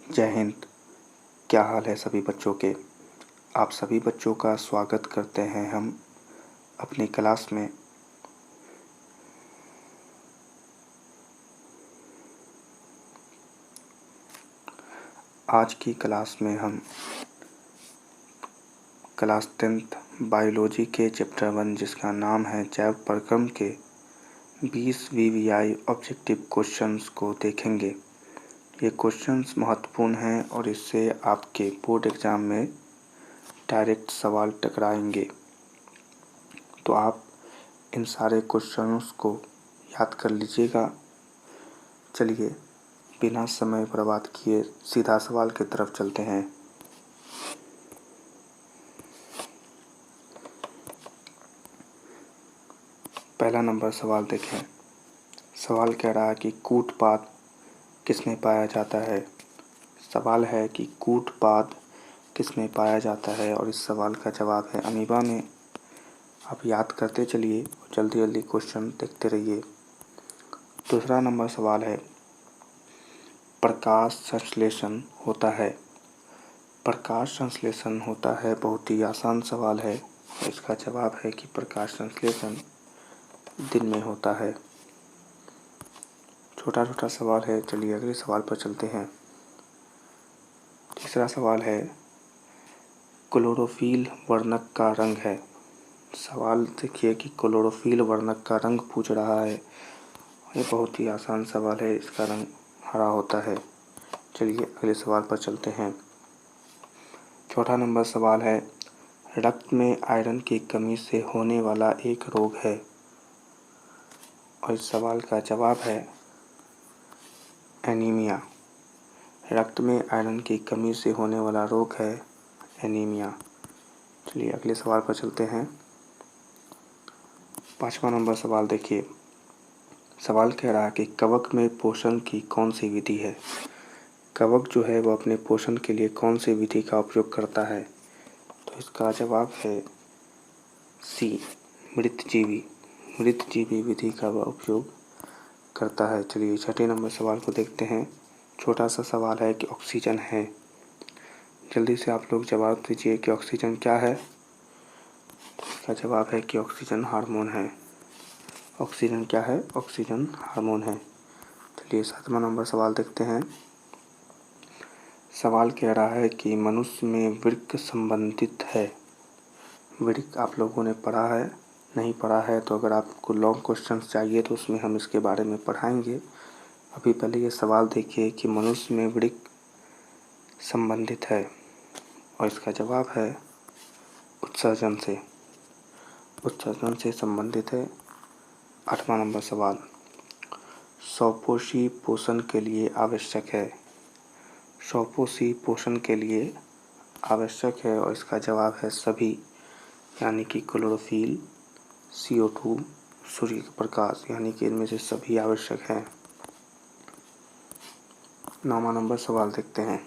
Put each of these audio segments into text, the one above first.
जय हिंद। क्या हाल है सभी बच्चों के। आप सभी बच्चों का स्वागत करते हैं हम अपनी क्लास में। आज की क्लास में हम क्लास 10th बायोलॉजी के चैप्टर 1 जिसका नाम है जैव प्रक्रम के 20 वीवीआई ऑब्जेक्टिव क्वेश्चंस को देखेंगे। ये क्वेश्चंस महत्वपूर्ण हैं और इससे आपके बोर्ड एग्ज़ाम में डायरेक्ट सवाल टकराएंगे, तो आप इन सारे क्वेश्चंस को याद कर लीजिएगा। चलिए बिना समय बर्बाद किए सीधा सवाल की तरफ चलते हैं। पहला नंबर सवाल देखें। सवाल कह रहा है कि कूटपाद किसमें पाया जाता है। सवाल है कि कूटपाद किसमें पाया जाता है और इस सवाल का जवाब है अमीबा में। आप याद करते चलिए और जल्दी जल्दी क्वेश्चन देखते रहिए। दूसरा नंबर सवाल है प्रकाश संश्लेषण होता है। प्रकाश संश्लेषण होता है, बहुत ही आसान सवाल है। इसका जवाब है कि प्रकाश संश्लेषण दिन में होता है। छोटा छोटा सवाल है। चलिए अगले सवाल पर चलते हैं। तीसरा सवाल है क्लोरोफिल वर्णक का रंग है। सवाल देखिए कि क्लोरोफिल वर्णक का रंग पूछ रहा है। ये बहुत ही आसान सवाल है। इसका रंग हरा होता है। चलिए अगले सवाल पर चलते हैं। चौथा नंबर सवाल है रक्त में आयरन की कमी से होने वाला एक रोग है और इस सवाल का जवाब है एनीमिया। रक्त में आयरन की कमी से होने वाला रोग है एनीमिया। चलिए अगले सवाल पर चलते हैं। पांचवा नंबर सवाल देखिए। सवाल कह रहा है कि कवक में पोषण की कौन सी विधि है। कवक जो है वो अपने पोषण के लिए कौन सी विधि का उपयोग करता है, तो इसका जवाब है सी, मृतजीवी। मृतजीवी विधि का वह उपयोग करता है। चलिए छठे नंबर सवाल को देखते हैं। छोटा सा सवाल है कि ऑक्सीजन है। जल्दी से आप लोग जवाब दीजिए कि ऑक्सीजन क्या है। इसका जवाब है कि ऑक्सीजन हार्मोन है। ऑक्सीजन क्या है? ऑक्सीजन हार्मोन है। चलिए सातवां नंबर सवाल देखते हैं। सवाल कह रहा है कि मनुष्य में वृक्क संबंधित है। वृक्क आप लोगों ने पढ़ा है, नहीं पढ़ा है तो अगर आपको लॉन्ग क्वेश्चन चाहिए तो उसमें हम इसके बारे में पढ़ाएंगे। अभी पहले ये सवाल देखिए कि मनुष्य में वृक्क संबंधित है और इसका जवाब है उत्सर्जन से। उत्सर्जन से संबंधित है। आठवां नंबर सवाल स्वपोषी पोषण के लिए आवश्यक है। स्वपोषी पोषण के लिए आवश्यक है और इसका जवाब है सभी, यानी कि क्लोरोफिल, CO2, सूर्य का प्रकाश, यानी कि इनमें से सभी आवश्यक हैं। 9वां नंबर सवाल देखते हैं।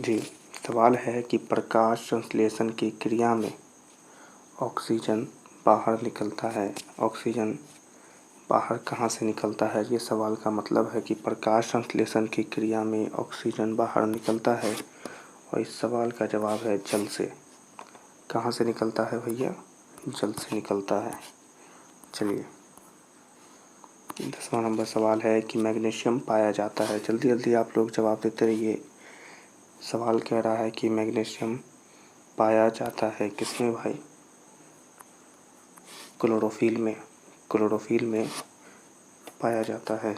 जी, सवाल है कि प्रकाश संश्लेषण की क्रिया में ऑक्सीजन बाहर निकलता है। ऑक्सीजन बाहर कहाँ से निकलता है? ये सवाल का मतलब है कि प्रकाश संश्लेषण की क्रिया में ऑक्सीजन बाहर निकलता है और इस सवाल का जवाब है जल से। कहाँ से निकलता है भैया? जल से निकलता है। चलिए 10वां नंबर सवाल है कि मैग्नीशियम पाया जाता है। जल्दी जल्दी आप लोग जवाब देते रहिए। सवाल कह रहा है कि मैग्नीशियम पाया जाता है किसमें भाई? क्लोरोफिल में। क्लोरोफिल में पाया जाता है।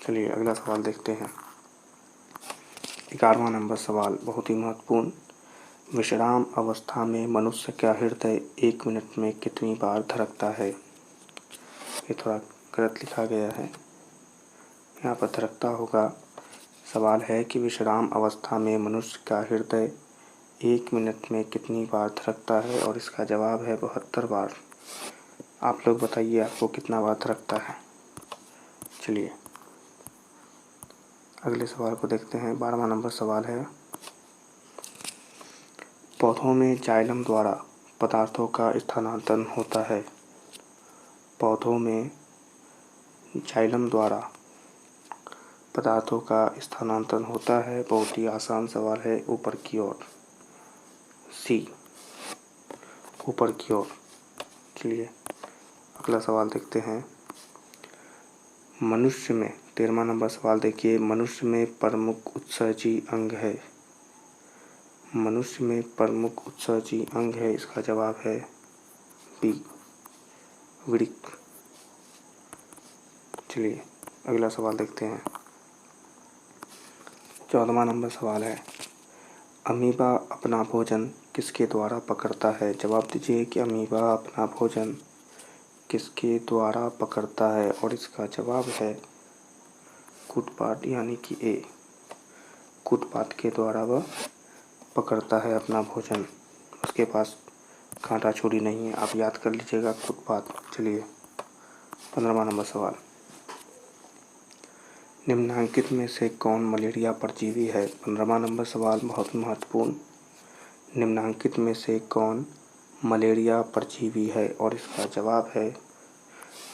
चलिए अगला सवाल देखते हैं। 11वां नंबर सवाल बहुत ही महत्वपूर्ण। विश्राम अवस्था में मनुष्य का हृदय 1 मिनट में कितनी बार धड़कता है? ये थोड़ा गलत लिखा गया है, यहाँ पर धड़कता होगा। सवाल है कि विश्राम अवस्था में मनुष्य का हृदय 1 मिनट में कितनी बार धड़कता है और इसका जवाब है 72 बार। आप लोग बताइए आपको कितना बार धड़कता है। चलिए अगले सवाल को देखते हैं। 12वां नंबर सवाल है पौधों में जाइलम द्वारा पदार्थों का स्थानांतरण होता है। पौधों में जाइलम द्वारा पदार्थों का स्थानांतरण होता है? बहुत ही आसान सवाल है, ऊपर की ओर। सी, ऊपर की ओर। चलिए अगला सवाल देखते हैं। मनुष्य में 13वां नंबर सवाल देखिए, मनुष्य में प्रमुख उत्सर्जी अंग है? मनुष्य में प्रमुख उत्सर्जी अंग है, इसका जवाब है बी, वृक्क। चलिए अगला सवाल देखते हैं। 14वां नंबर सवाल है, अमीबा अपना भोजन किसके द्वारा पकड़ता है? जवाब दीजिए कि अमीबा अपना भोजन किसके द्वारा पकड़ता है, और इसका जवाब है कूटपाद, यानी कि ए, कूटपाद के द्वारा वह पकड़ता है अपना भोजन। उसके पास कांटा छुरी नहीं है, आप याद कर लीजिएगा, कूटपाद। चलिए 15वां नंबर सवाल, निम्नलिखित में से कौन मलेरिया परजीवी है? 15वां नंबर सवाल बहुत महत्वपूर्ण। निम्नलिखित में से कौन मलेरिया परजीवी है, और इसका जवाब है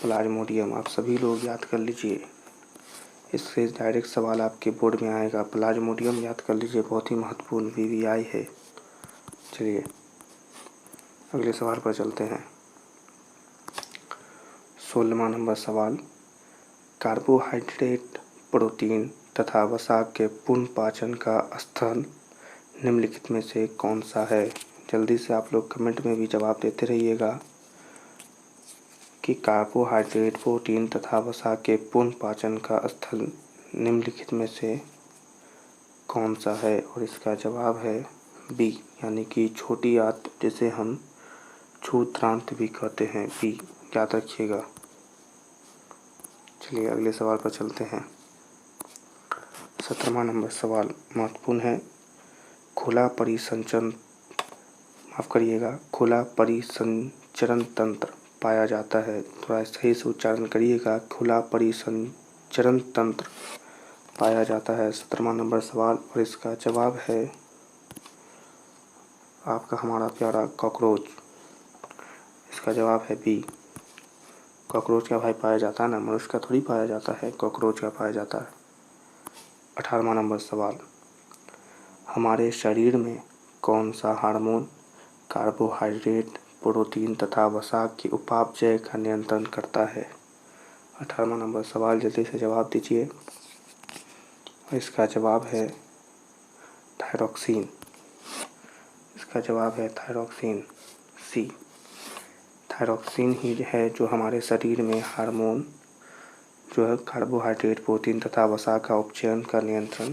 प्लाज्मोडियम। आप सभी लोग याद कर लीजिए, इससे डायरेक्ट सवाल आपके बोर्ड में आएगा। प्लाज्मोडियम याद कर लीजिए, बहुत ही महत्वपूर्ण वीवीआई है। चलिए अगले सवाल पर चलते हैं। 16वां नंबर सवाल, कार्बोहाइड्रेट, प्रोटीन तथा वसा के पूर्ण पाचन का स्थल निम्नलिखित में से कौन सा है? जल्दी से आप लोग कमेंट में भी जवाब देते रहिएगा कि कार्बोहाइड्रेट, प्रोटीन तथा वसा के पूर्ण पाचन का स्थल निम्नलिखित में से कौन सा है, और इसका जवाब है बी, यानी कि छोटी आंत, जिसे हम क्षुद्रांत भी कहते हैं, बी, याद रखिएगा। चलिए अगले सवाल पर चलते हैं। 17वां नंबर सवाल महत्वपूर्ण है। खुला परिसंचरण तंत्र पाया जाता है, थोड़ा सही से उच्चारण करिएगा, खुला परिसंचरण तंत्र पाया जाता है। 17वां नंबर सवाल, और इसका जवाब है आपका हमारा प्यारा कॉकरोच। इसका जवाब है बी, कॉकरोच का भाई पाया जाता है ना, मनुष्य का थोड़ी पाया जाता है, कॉकरोच का पाया जाता है। 18वां नंबर सवाल, हमारे शरीर में कौन सा हार्मोन कार्बोहाइड्रेट, प्रोटीन तथा वसा के उपापचय का नियंत्रण करता है? 18वां नंबर सवाल, जल्दी से जवाब दीजिए। इसका जवाब है थायरॉक्सिन। इसका जवाब है थायरॉक्सिन, सी। थायरॉक्सिन ही है जो हमारे शरीर में हार्मोन जो है कार्बोहाइड्रेट, प्रोटीन तथा वसा का उपचयन का नियंत्रण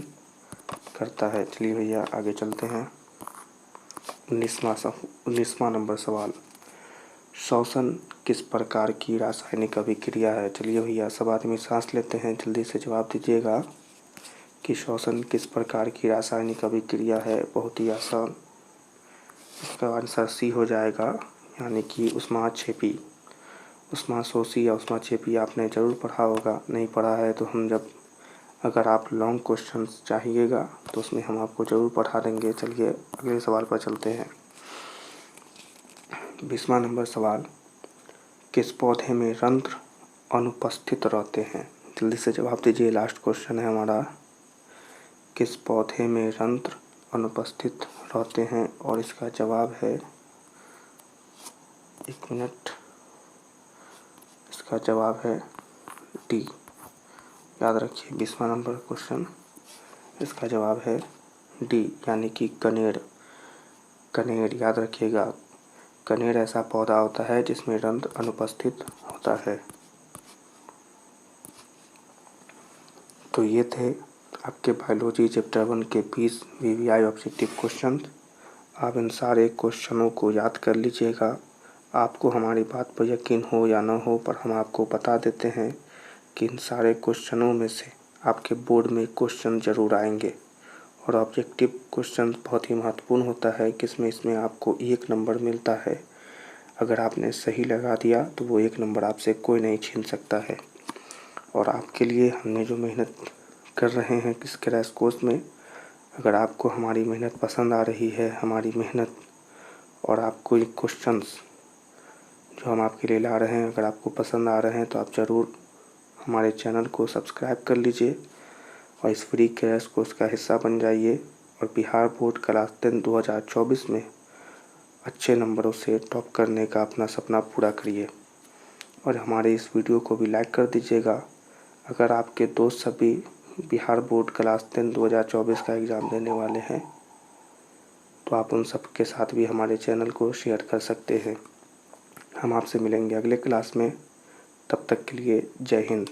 करता है। चलिए भैया आगे चलते हैं। 19वां नंबर सवाल, श्वसन किस प्रकार की रासायनिक अभिक्रिया है? चलिए भैया सब आदमी सांस लेते हैं, जल्दी से जवाब दीजिएगा कि श्वसन किस प्रकार की रासायनिक अभिक्रिया है। बहुत ही आसान, इसका आंसर सी हो जाएगा, यानी कि ऊष्माक्षेपी। ऊष्माशोषी या ऊष्माक्षेपी आपने ज़रूर पढ़ा होगा, नहीं पढ़ा है तो अगर आप लॉन्ग क्वेश्चंस चाहिएगा तो उसमें हम आपको ज़रूर पढ़ा देंगे। चलिए अगले सवाल पर चलते हैं। 20वां नंबर सवाल, किस पौधे में रंध्र अनुपस्थित रहते हैं? जल्दी से जवाब दीजिए, लास्ट क्वेश्चन है हमारा। किस पौधे में रंध्र अनुपस्थित रहते हैं, और इसका जवाब है, एक मिनट, इसका जवाब है डी, याद रखिए 20वां नंबर क्वेश्चन, इसका जवाब है डी, यानी कि कनेर। कनेर याद रखिएगा, कनेर ऐसा पौधा होता है जिसमें रंध्र अनुपस्थित होता है। तो ये थे आपके बायोलॉजी चैप्टर 1 के 20 वीवीआई ऑब्जेक्टिव क्वेश्चन। आप इन सारे क्वेश्चनों को याद कर लीजिएगा। आपको हमारी बात पर यकीन हो या ना हो, पर हम आपको बता देते हैं कि इन सारे क्वेश्चनों में से आपके बोर्ड में क्वेश्चन ज़रूर आएंगे, और ऑब्जेक्टिव क्वेश्चन बहुत ही महत्वपूर्ण होता है कि इसमें आपको 1 नंबर मिलता है। अगर आपने सही लगा दिया तो वो 1 नंबर आपसे कोई नहीं छीन सकता है। और आपके लिए हमने जो मेहनत कर रहे हैं इस क्रैश कोर्स में, अगर आपको हमारी मेहनत पसंद आ रही है, हमारी मेहनत, और आपको ये क्वेश्चंस जो हम आपके लिए ला रहे हैं। अगर आपको पसंद आ रहे हैं तो आप ज़रूर हमारे चैनल को सब्सक्राइब कर लीजिए और इस फ्री क्लास को उसका हिस्सा बन जाइए और बिहार बोर्ड क्लास 10 2024 में अच्छे नंबरों से टॉप करने का अपना सपना पूरा करिए। और हमारे इस वीडियो को भी लाइक कर दीजिएगा। अगर आपके दोस्त सभी बिहार बोर्ड क्लास 10 2024 का एग्ज़ाम देने वाले हैं तो आप उन सब के साथ भी हमारे चैनल को शेयर कर सकते हैं। हम आपसे मिलेंगे अगले क्लास में। तब तक के लिए जय हिंद।